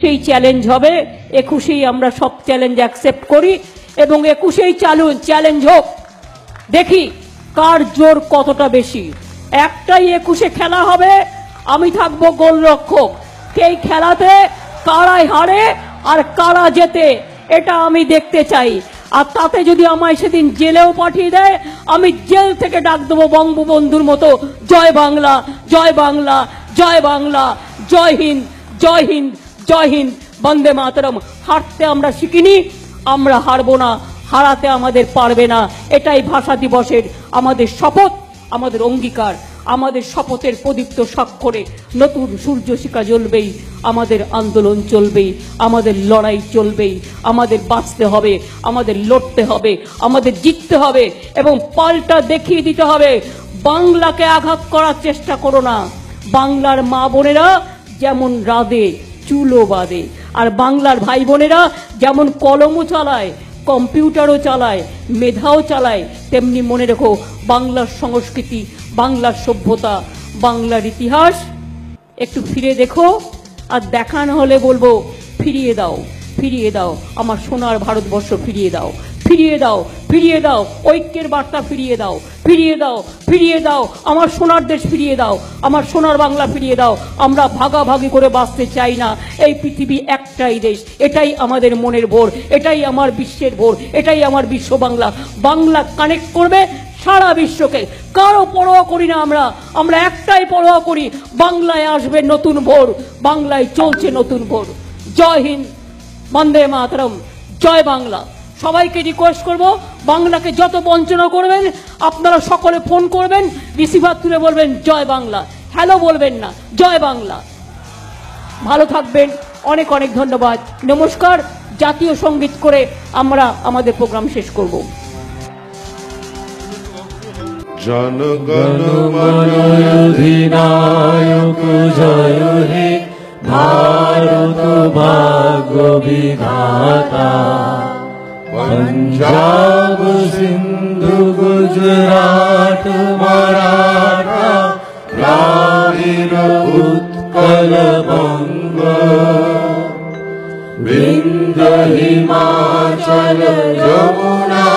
সেই চ্যালেঞ্জ হবে। 21-এই আমরা সব চ্যালেঞ্জ অ্যাকসেপ্ট করি এবং 21-এই চ্যালেঞ্জ হোক, দেখি কার জোর কতটা বেশি। একটাই 21-এ খেলা হবে, আমি থাকবো গোলরক্ষক। এই খেলাতে কারাই হারে আর কারা জেতে এটা আমি দেখতে চাই। আর তাতে যদি আমায় সেদিন জেলেও পাঠিয়ে দেয়, আমি জেল থেকে ডাক দেবো বঙ্গবন্ধুর মতো, জয় বাংলা, জয় বাংলা, জয় বাংলা, জয় হিন্দ, জয় হিন্দ, জয় হিন্দ, বন্দে মাতরম। হারতে আমরা শিখিনি, আমরা হারবো না, হারাতে আমাদের পারবে না। এটাই ভাষা দিবসের আমাদের শপথ, আমাদের অঙ্গীকার। আমাদের শপথের প্রদীপ্ত স্বাক্ষরে নতুন সূর্যশিখা জ্বলবেই, আমাদের আন্দোলন চলবেই, আমাদের লড়াই চলবেই। আমাদের বাঁচতে হবে, আমাদের লড়তে হবে, আমাদের জিততে হবে এবং পাল্টা দেখিয়ে দিতে হবে। বাংলাকে আঘাত করার চেষ্টা করো না। বাংলার মা বোনেরা যেমন রাধে চুলো বাঁধে, আর বাংলার ভাই বোনেরা যেমন কলমও চালায়, কম্পিউটারও চালায়, মেধাও চালায়, তেমনি মনে রেখো বাংলার সংস্কৃতি, বাংলার সভ্যতা, বাংলার ইতিহাস একটু ফিরে দেখো। আর দেখা না হলে বলবো ফিরিয়ে দাও, ফিরিয়ে দাও আমার সোনার ভারতবর্ষ, ফিরিয়ে দাও, ফিরিয়ে দাও, ফিরিয়ে দাও ঐক্যের বার্তা, ফিরিয়ে দাও, ফিরিয়ে দাও, ফিরিয়ে দাও আমার সোনার দেশ, ফিরিয়ে দাও আমার সোনার বাংলা, ফিরিয়ে দাও। আমরা ভাগাভাগি করে বাঁচতে চাই না। এই পৃথিবী একটাই দেশ, এটাই আমাদের মনের ভোর, এটাই আমার বিশ্বের ভোর, এটাই আমার বিশ্ব বাংলা। বাংলা কানেক্ট করবে সারা বিশ্বকে। কারো পরোয়া করি না আমরা, আমরা একটাই পরোয়া করি, বাংলায় আসবে নতুন ভোর, বাংলায় চলছে নতুন ভোর। জয় হিন্দ, বন্দে মাতরম, জয় বাংলা। সবাইকে রিকোয়েস্ট করব, বাংলাকে যত বঞ্চনা করবেন আপনারা সকলে ফোন করবেন, রিসিভার তুলে বলবেন জয় বাংলা, হ্যালো বলবেন না, জয় বাংলা। ভালো থাকবেন, অনেক অনেক ধন্যবাদ, নমস্কার। জাতীয় সঙ্গীত করে আমরা আমাদের প্রোগ্রাম শেষ করব। জনগণ মন অধিনায়ক জয় হে, ভারত ভাগ্য বিধাতা। पंजाब सिंधु गुजरात मराठा, द्राविड़ उत्कल बंग, विंध्य हिमाचल यमुना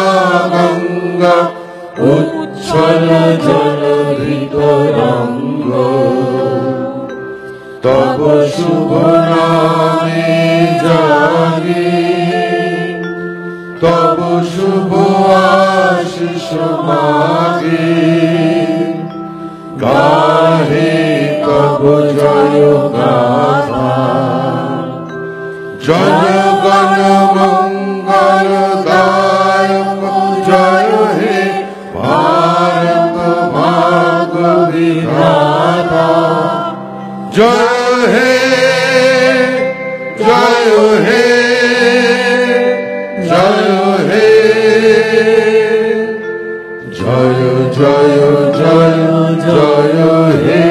गंगा, उच्छल जलधित रंग। तब शुभ नामे जागे, तब शुभ आशीष मागे। गाहे कब जय गाथा, जनगण मंगल दायक जय हे, भारत भाग्य विधाता। जय हे, जय हे, जय हे, जय जय जय जय हे।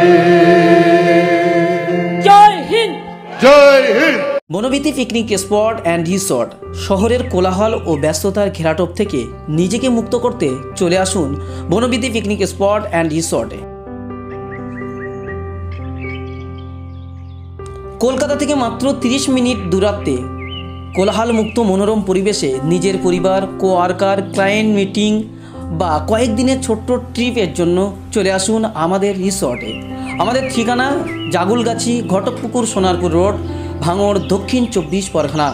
জয় হিন্দ, जय Hind. Banabithi picnic spot and resort শহরের কোলাহল ও ব্যস্ততার ঘেরাটোপ থেকে নিজেকে মুক্ত করতে চলে আসুন বনবিথী পিকনিক স্পট অ্যান্ড রিসর্টে। কলকাতা থেকে মাত্র 30 মিনিট দূরত্বে কোলাহল মুক্ত মনোরম পরিবেশে নিজের পরিবার, কোয়ার্কার, ক্লায়েন্ট মিটিং বা কয়েকদিনের ছোট্ট ট্রিপের জন্য চলে আসুন আমাদের রিসর্টে। আমাদের ঠিকানা জাগুলগাছি, ঘটকপুকুর, সোনারপুর রোড, ভাঙড়, দক্ষিণ 24 পরগনা।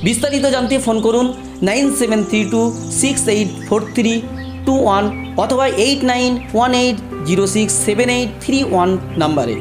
বিস্তারিত জানতে ফোন করুন 9732684321 অথবা 8918067831 নাম্বারে।